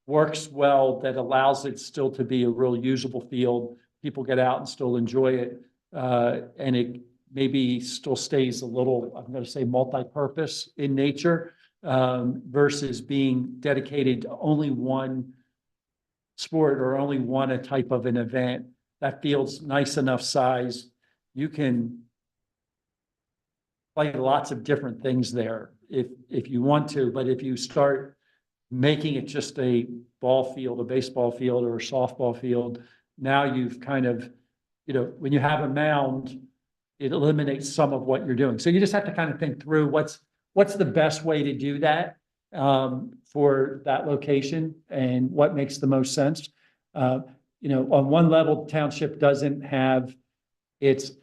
works well, that allows it still to be a real usable field? People get out and still enjoy it, and it maybe still stays a little, I'm gonna say, multi-purpose in nature, versus being dedicated to only one sport or only one type of an event. That field's nice enough size. You can play lots of different things there if you want to, but if you start making it just a ball field, a baseball field, or a softball field, now you've kind of, when you have a mound, it eliminates some of what you're doing. So you just have to kind of think through what's the best way to do that for that location and what makes the most sense. On one level, the township doesn't have its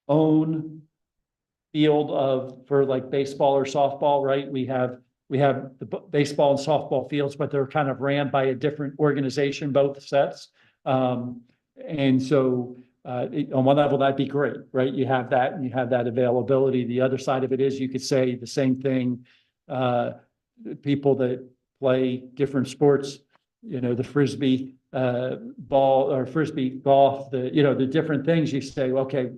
own field for like baseball or softball, right? We have the baseball and softball fields, but they're kind of ran by a different organization, both sets. And so on one level, that'd be great, right? You have that and you have that availability. The other side of it is you could say the same thing. People that play different sports, the Frisbee ball or Frisbee golf, the different things, you say, okay,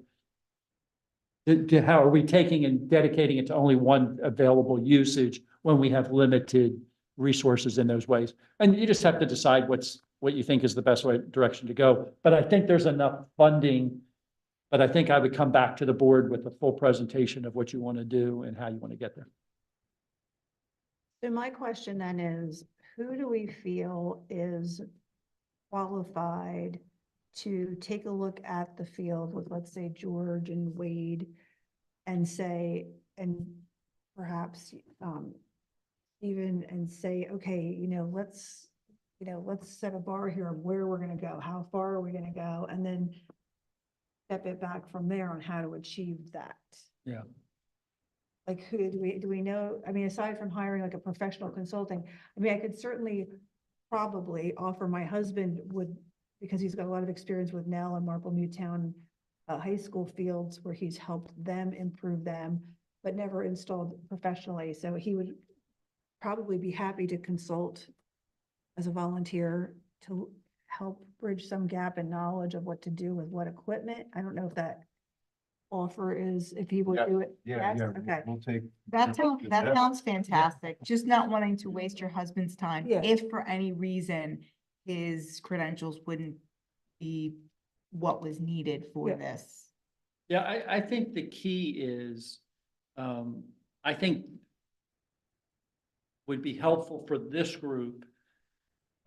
how are we taking and dedicating it to only one available usage when we have limited resources in those ways? And you just have to decide what you think is the best direction to go. But I think there's enough funding, but I think I would come back to the board with a full presentation of what you want to do and how you want to get there. So my question then is, who do we feel is qualified to take a look at the field with, let's say, George and Wade, and say, and perhaps Stephen, and say, okay, let's set a bar here of where we're going to go, how far are we going to go, and then step it back from there on how to achieve that. Yeah. Like, who do we know? I mean, aside from hiring like a professional consulting, I mean, I could certainly probably offer my husband because he's got a lot of experience with Nell and Marple Newtown high school fields where he's helped them improve them, but never installed professionally. So he would probably be happy to consult as a volunteer to help bridge some gap in knowledge of what to do with what equipment. I don't know if that offer is, if he would do it. Yeah, Yes? yeah, Okay. we'll take. That Yeah. sounds fantastic. Just not wanting to waste your husband's time. Yeah. If for any reason his credentials wouldn't be what was needed for Yeah. this. Yeah, I think the key is, I think would be helpful for this group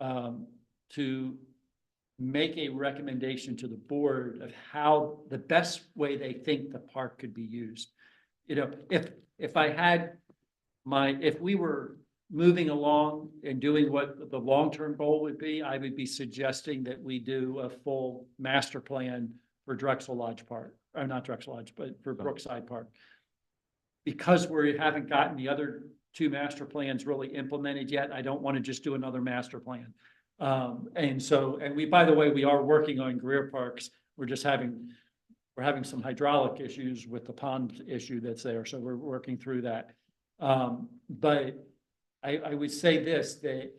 to make a recommendation to the board of how the best way they think the park could be used. If I had if we were moving along and doing what the long-term goal would be, I would be suggesting that we do a full master plan for Drexel Lodge Park, or not Drexel Lodge, but for Brookside Park. Because we haven't gotten the other two master plans really implemented yet, I don't want to just do another master plan. And we, by the way, we are working on Greer Parks. We're having some hydraulic issues with the pond issue that's there. So we're working through that. But I would say this, that,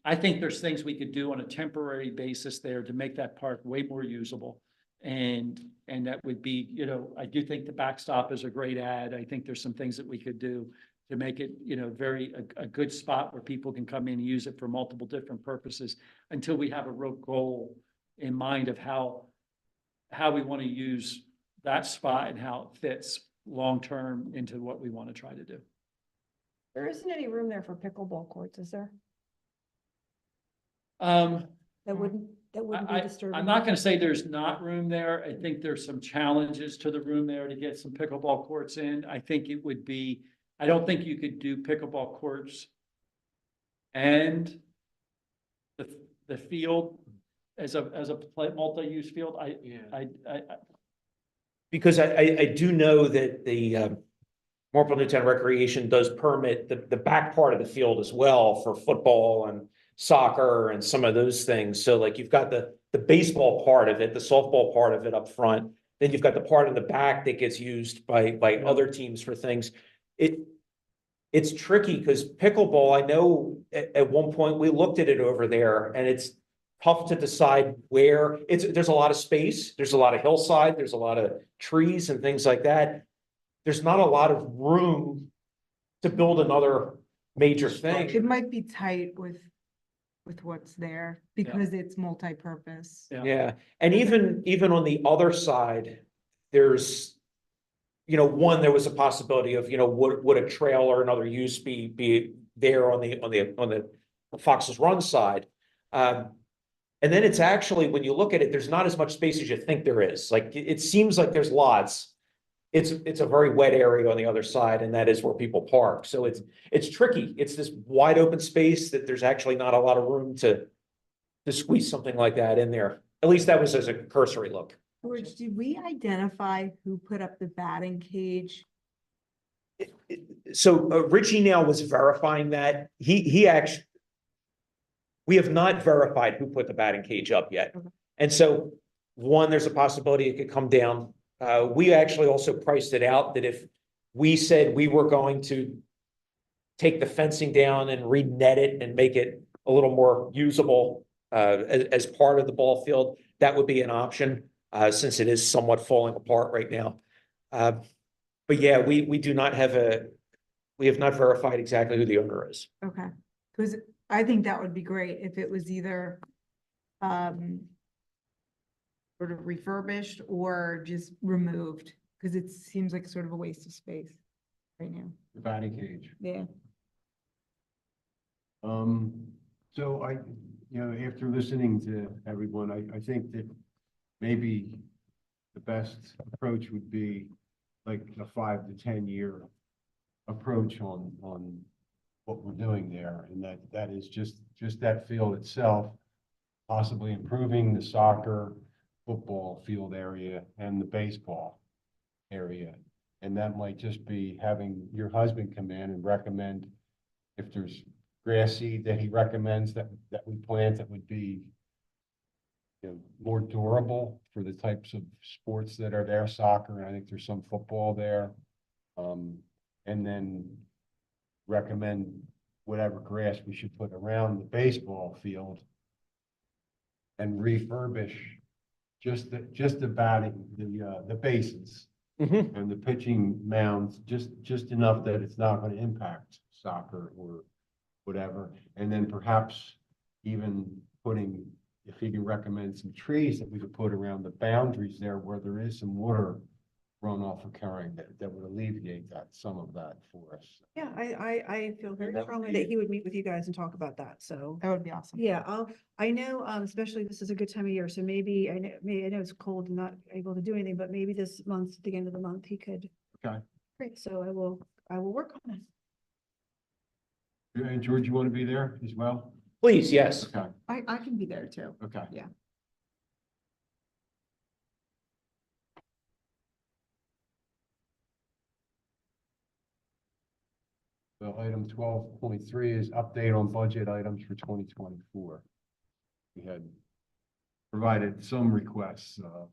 I think there's things we could do on a temporary basis there to make that park way more usable. And that would be, I do think the backstop is a great add. I think there's some things that we could do to make it, a good spot where people can come in and use it for multiple different purposes until we have a real goal in mind of how we want to use that spot and how it fits long-term into what we want to try to do. There isn't any room there for pickleball courts, is there? Um, That wouldn't be disturbing. I'm not gonna say there's not room there. I think there's some challenges to the room there to get some pickleball courts in. I think it would be, I don't think you could do pickleball courts and the field as a multi-use field. Because I do know that the Marple Newtown Recreation does permit the back part of the field as well for football and soccer and some of those things. So like you've got the baseball part of it, the softball part of it up front. Then you've got the part in the back that gets used by other teams for things. it's tricky because pickleball, I know at one point we looked at it over there and it's tough to decide where there's a lot of space, there's a lot of hillside, there's a lot of trees and things like that. There's not a lot of room to build another major It thing. might be tight with what's there because it's multi-purpose. Yeah, and even on the other side, there's, one, there was a possibility of, would a trail or another use be there on the Fox's Run side? And then it's actually, when you look at it, there's not as much space as you think there is. Like, it seems like there's lots. It's a very wet area on the other side, and that is where people park. So it's tricky. It's this wide open space that there's actually not a lot of room to squeeze something like that in there. At least that was as a cursory look. George, did we identify who put up the batting cage? So Richie now was verifying that. He actually, we have not verified who put the batting cage up yet. Okay. And so, one, there's a possibility it could come down. We actually also priced it out that if we said we were going to take the fencing down and re-net it and make it a little more usable as part of the ball field, that would be an option, since it is somewhat falling apart right now. But yeah, we do not have we have not verified exactly who the owner is. Okay, because I think that would be great if it was either sort of refurbished or just removed, because it seems like sort of a waste of space right now. The batting cage. Yeah. So after listening to everyone, I think that maybe the best approach would be like a 5 to 10 year approach on what we're doing there. And that is just that field itself, possibly improving the soccer, football field area and the baseball area. And that might just be having your husband come in and recommend if there's grass seed that he recommends that we plant that would be more durable for the types of sports that are there, soccer, and I think there's some football there. And then recommend whatever grass we should put around the baseball field and refurbish just the batting, the bases and the pitching mounds, just enough that it's not going to impact soccer or whatever. And then perhaps even putting, if he can recommend some trees that we could put around the boundaries there where there is some water runoff occurring that would alleviate some of that for us. Yeah, I feel very that would strongly be- that he would meet with you guys and talk about that, so. That would be awesome. Yeah, I know, especially this is a good time of year, so maybe, I know it's cold and not able to do anything, but maybe this month, at the end of the month, he could. Okay. Great, so I will work on it. And George, you want to be there as well? Please, yes. Okay, I can be there too. okay. Yeah. So item 12.3 is update on budget items for 2024. We had provided some requests to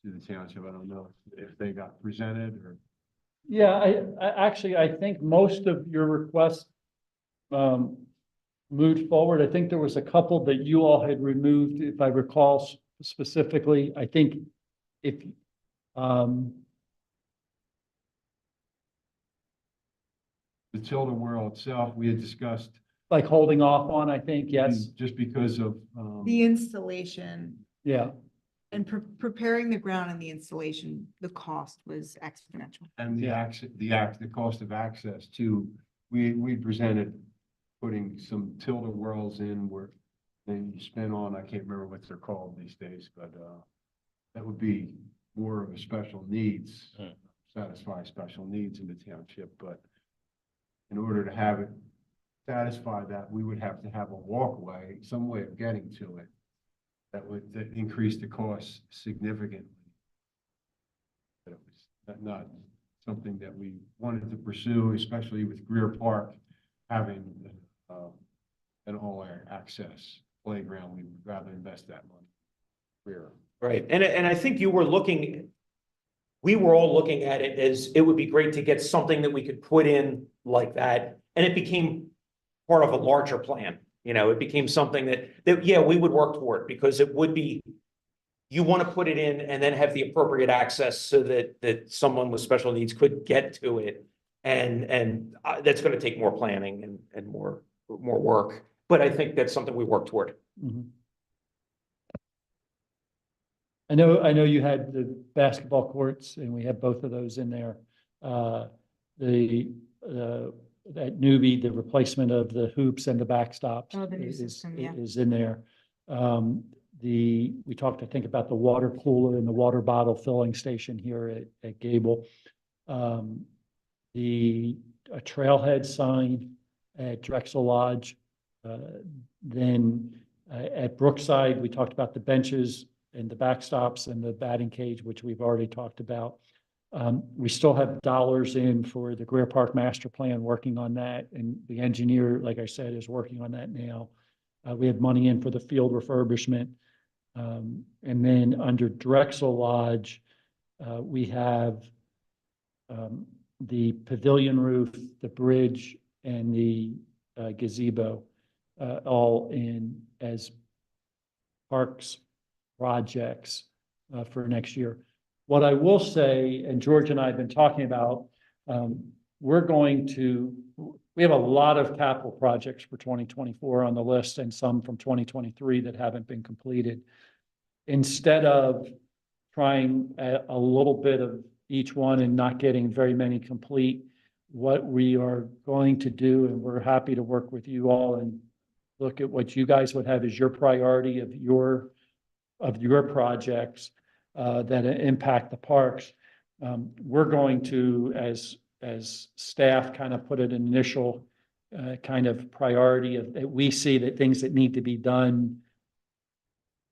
the township. I don't know if they got presented or. Yeah, I think most of your requests moved forward. I think there was a couple that you all had removed, if I recall specifically. I think if The Tilda Whirl itself, we had discussed. like holding off on, I think, yes, Just because of, The installation yeah. and preparing the ground and the installation, the cost was exponential. and the Yeah. access, the cost of access to, we presented putting some Tilda Whirls in where then you spin on, I can't remember what they're called these days, but, that would be more of a special needs, satisfy special needs in the township, but in order to have it satisfy that, we would have to have a walkway, some way of getting to it that would increase the cost significantly. But it was not something that we wanted to pursue, especially with Greer Park having an all-air access playground. We'd rather invest that money. Greer. Right, and I think you were looking, we were all looking at it as it would be great to get something that we could put in like that. And it became part of a larger plan. It became something that, yeah, we would work toward, because it would be, you want to put it in and then have the appropriate access so that someone with special needs could get to it. And that's going to take more planning and more work. But I think that's something we work toward. Mhm. I know you had the basketball courts, and we have both of those in there. At Newbie, the replacement of the hoops and the backstops. Oh, the new system, yeah. Is in there. We talked, I think, about the water cooler and the water bottle filling station here at Gable. A trailhead sign at Drexel Lodge. Then at Brookside, we talked about the benches and the backstops and the batting cage, which we've already talked about. We still have dollars in for the Greer Park Master Plan, working on that. And the engineer, like I said, is working on that now. We have money in for the field refurbishment. And then under Drexel Lodge, we have the pavilion roof, the bridge, and the gazebo, all in as parks projects for next year. What I will say, and George and I have been talking about, we have a lot of capital projects for 2024 on the list, and some from 2023 that haven't been completed. Instead of trying a little bit of each one and not getting very many complete, what we are going to do, and we're happy to work with you all and look at what you guys would have as your priority of your projects that impact the parks. We're going to, as staff, kind of put an initial kind of priority of that we see that things that need to be done,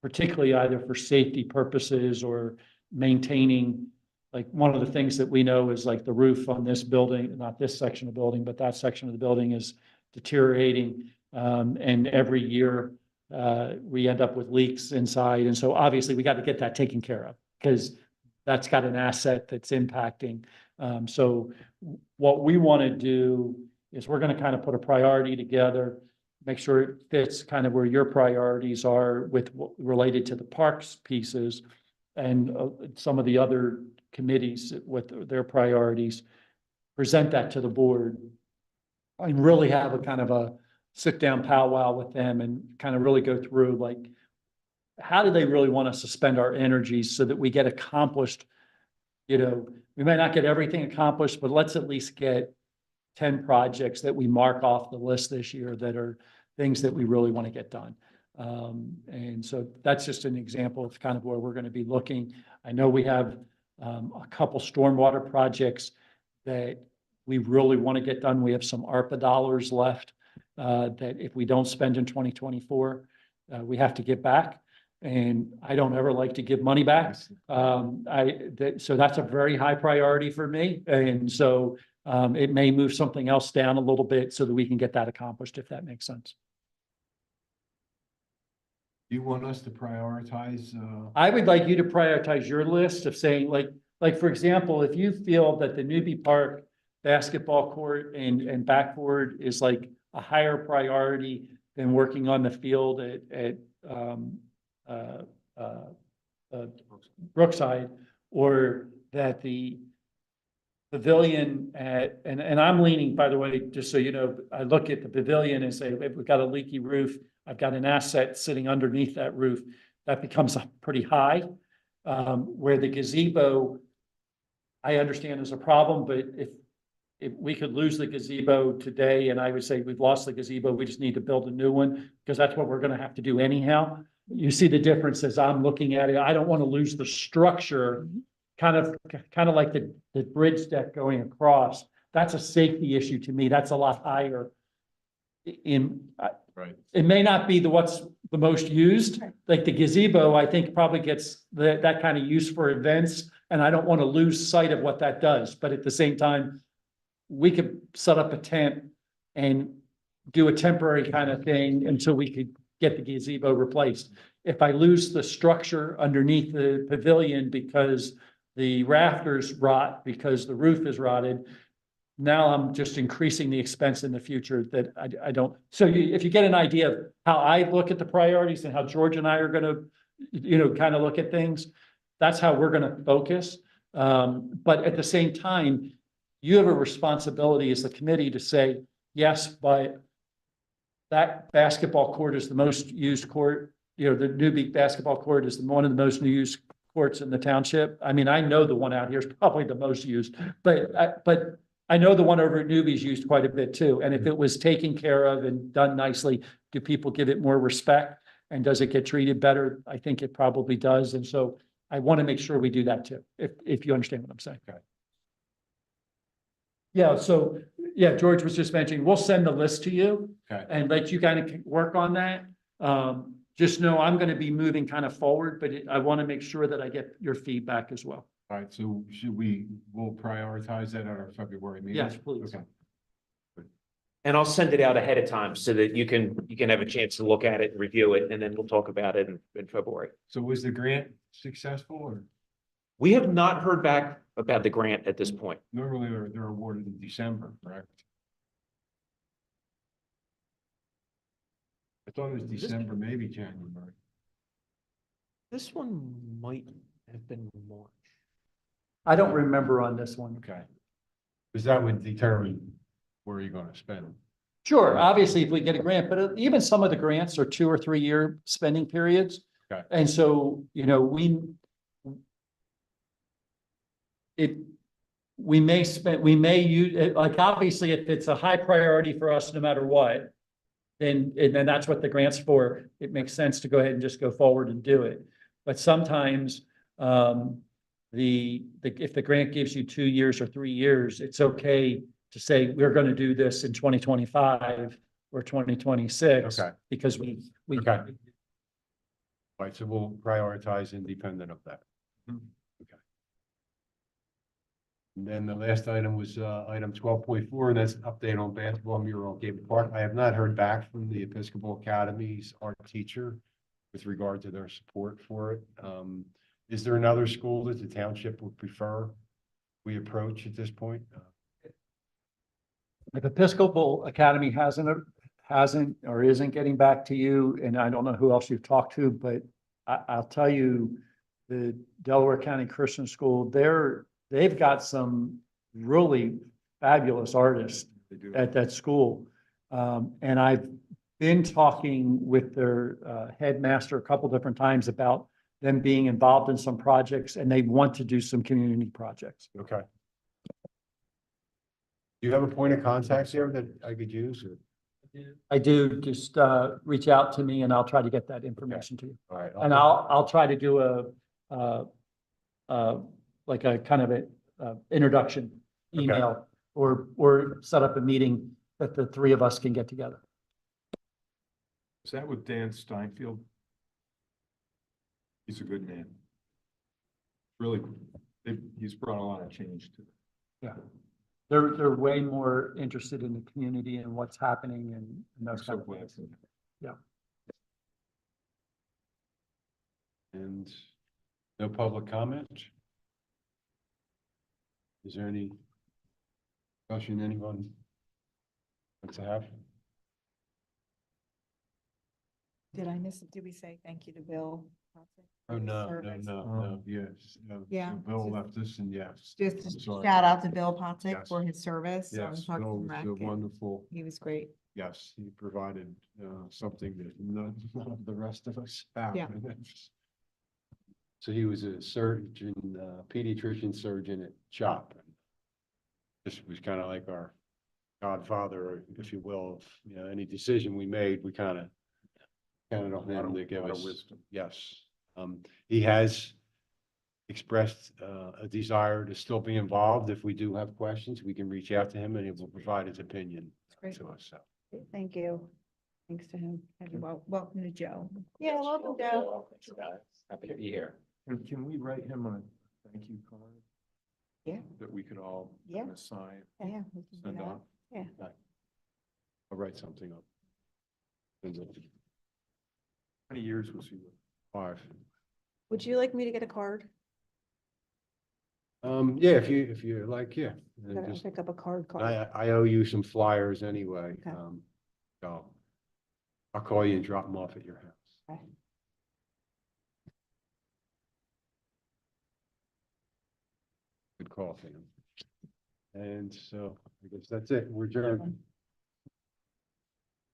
particularly either for safety purposes or maintaining. Like, one of the things that we know is like the roof on this building, not this section of the building, but that section of the building is deteriorating. And every year we end up with leaks inside. And so obviously we got to get that taken care of, because that's got an asset that's impacting. So what we want to do is we're going to kind of put a priority together, make sure it fits kind of where your priorities are with related to the parks pieces, and some of the other committees with their priorities, present that to the board, and really have a kind of a sit down powwow with them and kind of really go through, like, how do they really want us to spend our energies so that we get accomplished? We might not get everything accomplished, but let's at least get 10 projects that we mark off the list this year that are things that we really want to get done. And so that's just an example of kind of where we're going to be looking. I know we have a couple stormwater projects that we really want to get done. We have some ARPA dollars left that if we don't spend in 2024, we have to get back. And I don't ever like to give money back. So that's a very high priority for me. And so it may move something else down a little bit so that we can get that accomplished, if that makes sense. Do you want us to prioritize? I would like you to prioritize your list of saying, like, for example, if you feel that the Newbie Park basketball court and backboard is like a higher priority than working on the field at Brookside, or that the pavilion and I'm leaning, by the way, just so you know, I look at the pavilion and say, if we've got a leaky roof, I've got an asset sitting underneath that roof, that becomes pretty high. Where the gazebo, I understand is a problem, but if we could lose the gazebo today, and I would say we've lost the gazebo, we just need to build a new one, because that's what we're going to have to do anyhow. You see the difference as I'm looking at it. I don't want to lose the structure, kind of like the bridge deck going across. That's a safety issue to me. That's a lot higher. Right. It may not be what's the most used. Like the gazebo, I think probably gets that kind of use for events, and I don't want to lose sight of what that does. But at the same time, we could set up a tent and do a temporary kind of thing until we could get the gazebo replaced. If I lose the structure underneath the pavilion because the rafters rot because the roof is rotted. Now I'm just increasing the expense in the future that I don't, so if you get an idea of how I look at the priorities and how George and I are gonna, kind of look at things, that's how we're gonna focus. But at the same time, you have a responsibility as the committee to say, yes, but that basketball court is the most used court, the Newbie basketball court is one of the most used courts in the township. I mean, I know the one out here is probably the most used, but I know the one over at Newbie's used quite a bit too. And if it was taken care of and done nicely, do people give it more respect? And does it get treated better? I think it probably does. And so I want to make sure we do that too, if you understand what I'm saying. Okay. Yeah, so, yeah, George was just mentioning, we'll send the list to you Okay. and let you kind of work on that. Just know I'm going to be moving kind of forward, but I want to make sure that I get your feedback as well. All right, so we'll prioritize that at our February meeting? Yes, please. Okay. And I'll send it out ahead of time so that you can have a chance to look at it and review it, and then we'll talk about it in February. So was the grant successful, or We have not heard back about the grant at this point. normally they're awarded in December, correct? I thought it was December, maybe January. This one might have been March. I don't remember on this one. Okay. Because that would determine where you're gonna spend. Sure, obviously, if we get a grant, but even some of the grants are 2 or 3 year spending periods. Okay. And so, we may use, like, obviously, if it's a high priority for us, no matter what, then that's what the grant's for. It makes sense to go ahead and just go forward and do it. But sometimes, if the grant gives you 2 years or 3 years, it's okay to say, we're going to do this in 2025 or 2026. Okay. Because we. Okay. All right, so we'll prioritize independent of that. Okay. And then the last item was item 12.4, and that's an update on basketball mural at Gable Park. I have not heard back from the Episcopal Academy's art teacher with regard to their support for it. Is there another school that the township would prefer we approach at this point? If Episcopal Academy hasn't or isn't getting back to you, and I don't know who else you've talked to, but I'll tell you, the Delaware County Christian School, they've got some really fabulous artists They do. at that school. And I've been talking with their headmaster a couple different times about them being involved in some projects, and they want to do some community projects. Okay. Do you have a point of contact there that I could use? Or? I do, just reach out to me and I'll try to get that information to you. All right. And I'll try to do like a kind of a introduction email or set up a meeting that the three of us can get together. Is that with Dan Steinfield? He's a good man. Really, he's brought a lot of change to it. Yeah. They're way more interested in the community and what's happening and those I'm so kind of glad things. for him. And no public comment? Is there any discussion anyone wants to have? Did I miss it? Did we say thank you to Bill? Oh, no, Service. yes. Yeah. Bill left us and yes. Just I'm sorry. shout out to Bill Pottsick Yes. for his service. on Yes, Parks Bill and was Rec, a and wonderful, He was great. yes, he provided something that none of the rest of us have. Yeah. So he was a surgeon, pediatrician surgeon at CHOP. This was kind of like our godfather, if you will, of, any decision we made, we kind of counted on him to give lot of us. wisdom. Yes, he has expressed a desire to still be involved. If we do have questions, we can reach out to him and he will provide his opinion Great. to us. So, Thank you. Thanks to him. Welcome to Joe. Yeah, welcome, Joe. Happy to be here. And can we write him a thank you card? Yeah. That we could all Yeah. kind of sign, Yeah. we can do send that. off? Yeah. I'll write something up. Send it to How many years was he with? 5. Would you like me to get a card? Yeah, if you like, yeah. And I'll just- pick up a card. I owe you some flyers anyway. Okay. So I'll call you and drop them off at your house. Okay. Good call, Sam. And so I guess that's it. We're adjourned.